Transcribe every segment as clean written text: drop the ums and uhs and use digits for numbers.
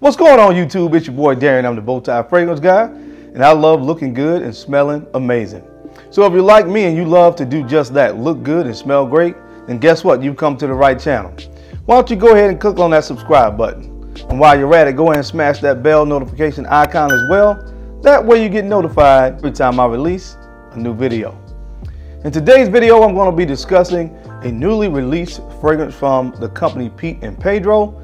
What's going on, YouTube? It's your boy Darren. I'm the Bowtie Fragrance Guy, and I love looking good and smelling amazing. So if you're like me and you love to do just that, look good and smell great, then guess what? You've come to the right channel. Why don't you go ahead and click on that subscribe button? And while you're at it, go ahead and smash that bell notification icon as well. That way you get notified every time I release a new video. In today's video, I'm going to be discussing a newly released fragrance from the company Pete Pedro.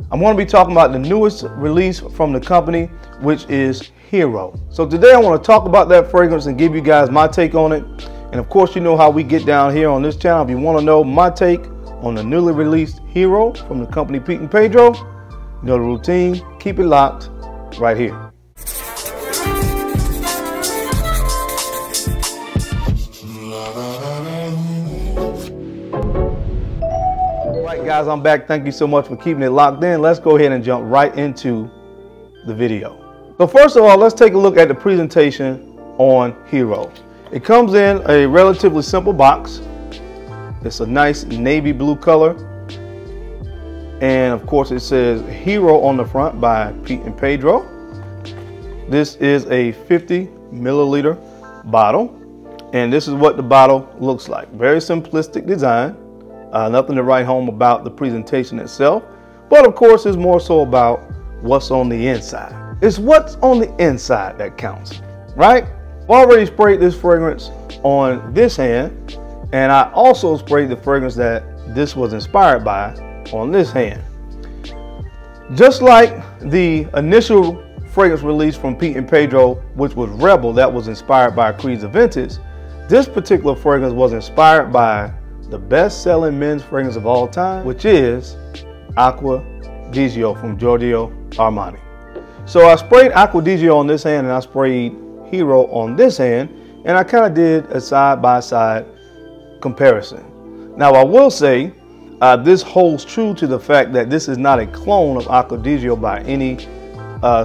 I'm going to be talking about the newest release from the company, which is Hero. So today I want to talk about that fragrance and give you guys my take on it. And of course, you know how we get down here on this channel. If you want to know my take on the newly released Hero from the company Pete Pedro, you know the routine. Keep it locked right here. Guys, I'm back. Thank you so much for keeping it locked in. Let's go ahead and jump right into the video. So first of all, let's take a look at the presentation on Hero. It comes in a relatively simple box. It's a nice navy blue color, and of course it says Hero on the front by Pete Pedro. This is a 50 milliliter bottle, and this is what the bottle looks like. Very simplistic design. Nothing to write home about the presentation itself, but of course it's more so about what's on the inside. It's what's on the inside that counts, right? I've already sprayed this fragrance on this hand, and I also sprayed the fragrance that this was inspired by on this hand. Just like the initial fragrance release from Pete Pedro, which was Rebel, that was inspired by Creed's Aventus, this particular fragrance was inspired by the best-selling men's fragrance of all time, which is Acqua Di Gio from Giorgio Armani. So I sprayed Acqua Di Gio on this hand and I sprayed Hero on this hand, and I kind of did a side-by-side comparison. Now I will say this holds true to the fact that this is not a clone of Acqua Di Gio by any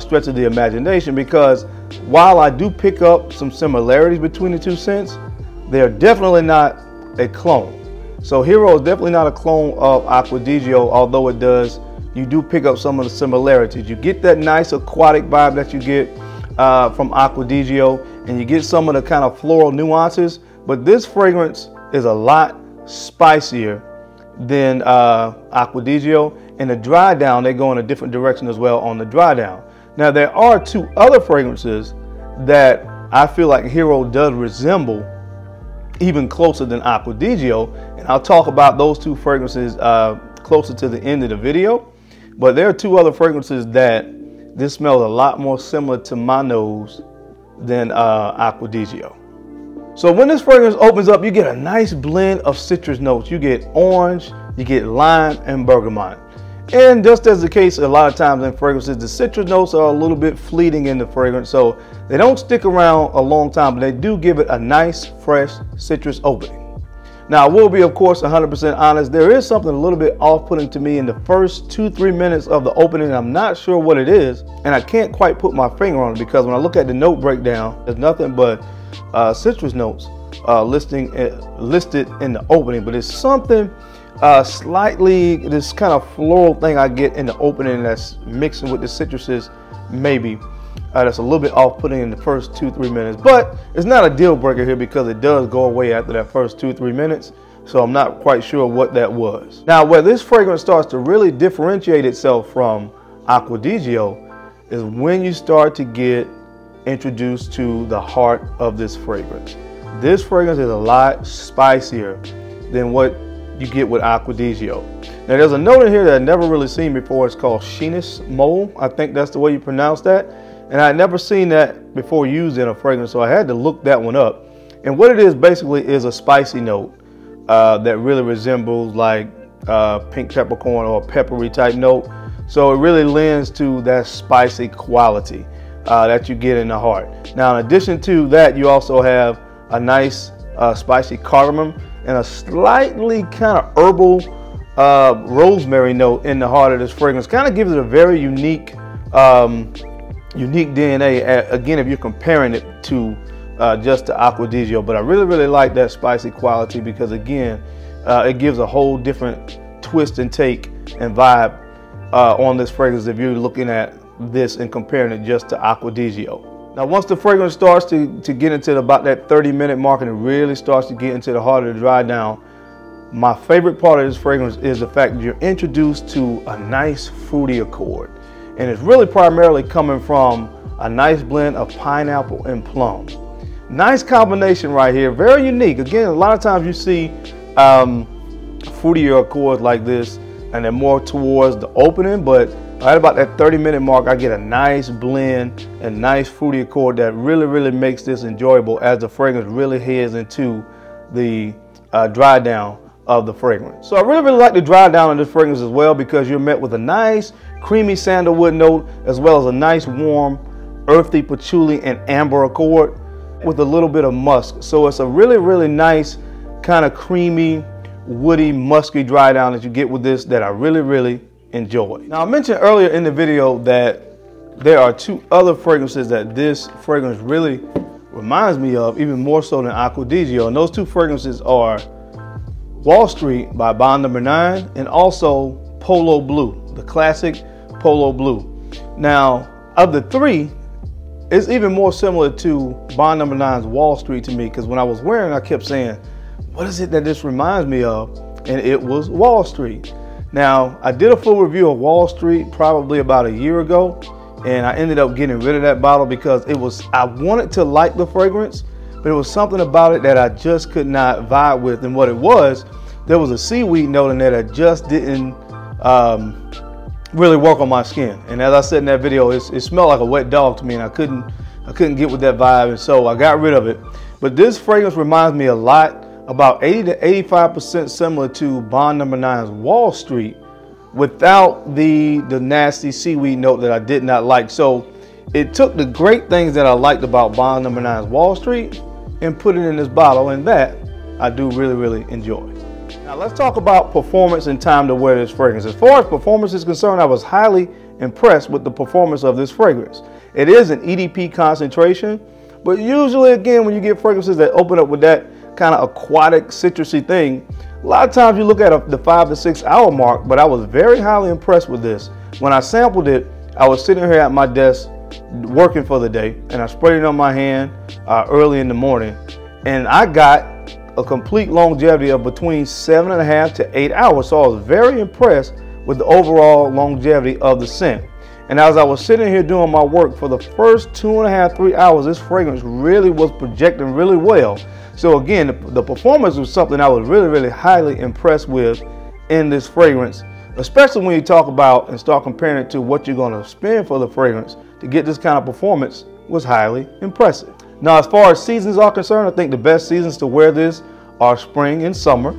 stretch of the imagination, because while I do pick up some similarities between the two scents, they are definitely not a clone. So Hero is definitely not a clone of Acqua Di Gio, although you do pick up some of the similarities. You get that nice aquatic vibe that you get from Acqua Di Gio, and you get some of the kind of floral nuances, but this fragrance is a lot spicier than Acqua Di Gio. And the dry down, they go in a different direction as well on the dry down. Now there are two other fragrances that I feel like Hero does resemble even closer than Acqua Di Gio, and I'll talk about those two fragrances closer to the end of the video. But there are two other fragrances that this smells a lot more similar to my nose than Acqua Di Gio. So when this fragrance opens up, you get a nice blend of citrus notes. You get orange, you get lime, and bergamot. And just as the case a lot of times in fragrances, the citrus notes are a little bit fleeting in the fragrance, so they don't stick around a long time, but they do give it a nice, fresh citrus opening. Now, I will be, of course, 100% honest. There is something a little bit off-putting to me in the first 2-3 minutes of the opening. I'm not sure what it is, and I can't quite put my finger on it, because when I look at the note breakdown, there's nothing but citrus notes listed in the opening, but it's something slightly, this kind of floral thing I get in the opening that's mixing with the citruses, maybe that's a little bit off-putting in the first 2-3 minutes, but it's not a deal breaker here because it does go away after that first 2-3 minutes. So I'm not quite sure what that was. Now, where this fragrance starts to really differentiate itself from Acqua Di Gio is when you start to get introduced to the heart of this fragrance. This fragrance is a lot spicier than what you get with Acqua Di Gio. Now there's a note in here that I've never really seen before. It's called Scintillating Mole. I think that's the way you pronounce that. And I had never seen that before used in a fragrance, so I had to look that one up. And what it is basically is a spicy note that really resembles like pink peppercorn or a peppery type note. So it really lends to that spicy quality that you get in the heart. Now in addition to that, you also have a nice spicy cardamom and a slightly kind of herbal rosemary note in the heart of this fragrance. Kind of gives it a very unique DNA, again, if you're comparing it to just the Acqua Di Gio. But I really like that spicy quality because, again, it gives a whole different twist and take and vibe on this fragrance if you're looking at this and comparing it just to Acqua Di Gio. Now, once the fragrance starts to get into about that 30-minute mark and it really starts to get into the heart of the dry down, my favorite part of this fragrance is the fact that you're introduced to a nice fruity accord. And it's really primarily coming from a nice blend of pineapple and plum. Nice combination right here, very unique. Again, a lot of times you see fruitier accords like this and they're more towards the opening, but right about that 30-minute mark, I get a nice blend and nice fruity accord that really makes this enjoyable as the fragrance really heads into the dry down of the fragrance. So I really like the dry down of this fragrance as well, because you're met with a nice creamy sandalwood note as well as a nice warm earthy patchouli and amber accord with a little bit of musk. So it's a really nice kind of creamy, woody, musky dry down that you get with this that I really enjoy. Now, I mentioned earlier in the video that there are two other fragrances that this fragrance really reminds me of, even more so than Acqua Di Gio, and those two fragrances are Wall Street by Bond No. 9 and also Polo Blue, the classic Polo Blue. Now, of the three, it's even more similar to Bond No. 9's Wall Street to me, because when I was wearing it, I kept saying, what is it that this reminds me of? And it was Wall Street. Now, I did a full review of Wall Street probably about a year ago, and I ended up getting rid of that bottle because I wanted to like the fragrance, but it was something about it that I just could not vibe with. And what it was, there was a seaweed note in there that just didn't really work on my skin. And as I said in that video, it smelled like a wet dog to me, and I couldn't get with that vibe, and so I got rid of it. But this fragrance reminds me a lot, about 80 to 85% similar to Bond No. 9's Wall Street, without the nasty seaweed note that I did not like. So it took the great things that I liked about Bond No. 9's Wall Street and put it in this bottle, and that I do really enjoy. Now let's talk about performance and time to wear this fragrance. As far as performance is concerned, I was highly impressed with the performance of this fragrance. It is an EDP concentration, but usually, again, when you get fragrances that open up with that kind of aquatic citrusy thing, a lot of times you look at the 5 to 6 hour mark, but I was very highly impressed with this. When I sampled it, I was sitting here at my desk working for the day, and I sprayed it on my hand early in the morning, and I got a complete longevity of between 7.5 to 8 hours. So I was very impressed with the overall longevity of the scent. And as I was sitting here doing my work for the first 2.5, 3 hours, this fragrance really was projecting really well. So again, the performance was something I was really highly impressed with in this fragrance, especially when you talk about and start comparing it to what you're going to spend for the fragrance to get this kind of performance was highly impressive. Now, as far as seasons are concerned, I think the best seasons to wear this are spring and summer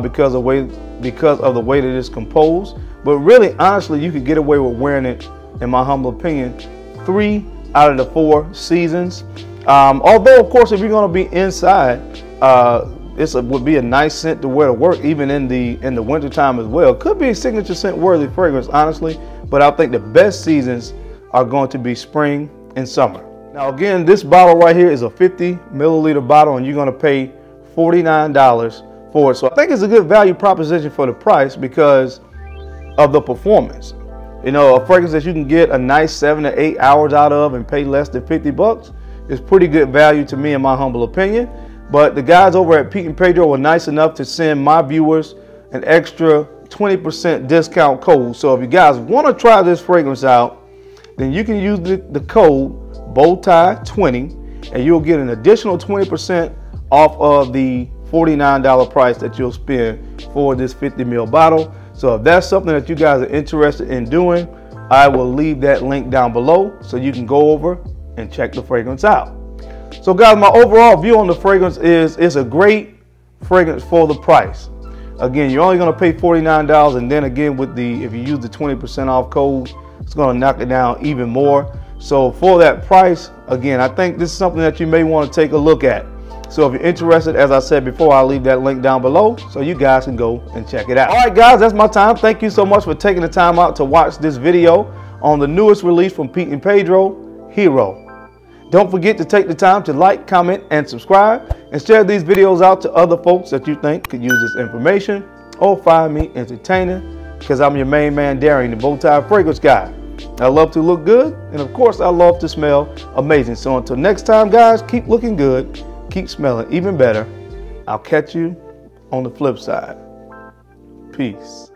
because of the way that it's composed. But really, honestly, you could get away with wearing it, in my humble opinion, 3 out of the 4 seasons. Although, of course, if you're going to be inside, would be a nice scent to wear to work, even in the winter time as well. Could be a signature scent worthy fragrance, honestly, but I think the best seasons are going to be spring and summer. Now, again, this bottle right here is a 50 milliliter bottle, and you're going to pay $49 for it. So I think it's a good value proposition for the price because of the performance. You know, a fragrance that you can get a nice 7 to 8 hours out of and pay less than 50 bucks is pretty good value to me, in my humble opinion. But the guys over at Pete and Pedro were nice enough to send my viewers an extra 20% discount code. So if you guys want to try this fragrance out, then you can use the code BOWTIE20 and you'll get an additional 20% off of the $49 price that you'll spend for this 50 ml bottle. So if that's something that you guys are interested in doing, I will leave that link down below so you can go over and check the fragrance out. So guys, my overall view on the fragrance is it's a great fragrance for the price. Again, you're only going to pay $49, and then again if you use the 20% off code, it's going to knock it down even more. So for that price, again, I think this is something that you may want to take a look at. So if you're interested, as I said before, I'll leave that link down below so you guys can go and check it out. All right, guys, that's my time. Thank you so much for taking the time out to watch this video on the newest release from Pete and Pedro, Hero. Don't forget to take the time to like, comment, and subscribe, and share these videos out to other folks that you think could use this information or find me entertaining. because I'm your main man, Darren, the bow tie fragrance guy. I love to look good, and of course, I love to smell amazing. So until next time, guys, keep looking good, keep smelling even better. I'll catch you on the flip side. Peace.